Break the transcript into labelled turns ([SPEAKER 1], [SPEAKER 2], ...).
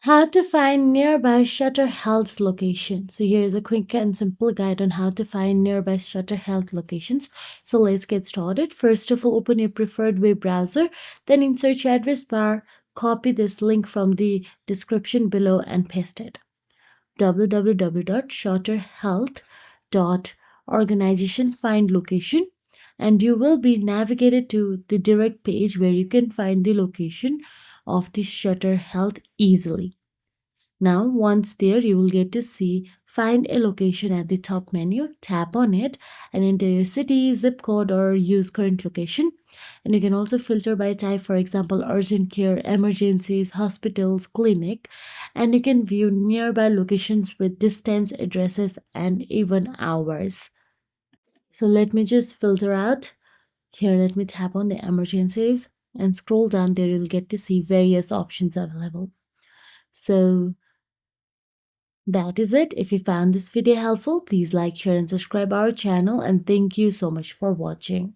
[SPEAKER 1] How to find nearby Sutter Health location. So here is a quick and simple guide on how to find nearby Sutter Health locations. So let's get started. First of all, open your preferred web browser. Then in search address bar, copy this link from the description below and paste it. www.shutterhealth.organization find location, and you will be navigated to the direct page where you can find the location of the Shutter Health easily. Now, once there, you will get to see find a location at the top menu. Tap on it and enter your city, zip code, or use current location. And you can also filter by type, for example, urgent care, emergencies, hospitals, clinic. And you can view nearby locations with distance, addresses, and even hours. So let me just filter out. Here, let me tap on the emergencies and scroll down there. You'll get to see various options available. So that is it. If you found this video helpful, please like, share, and subscribe our channel. And thank you so much for watching.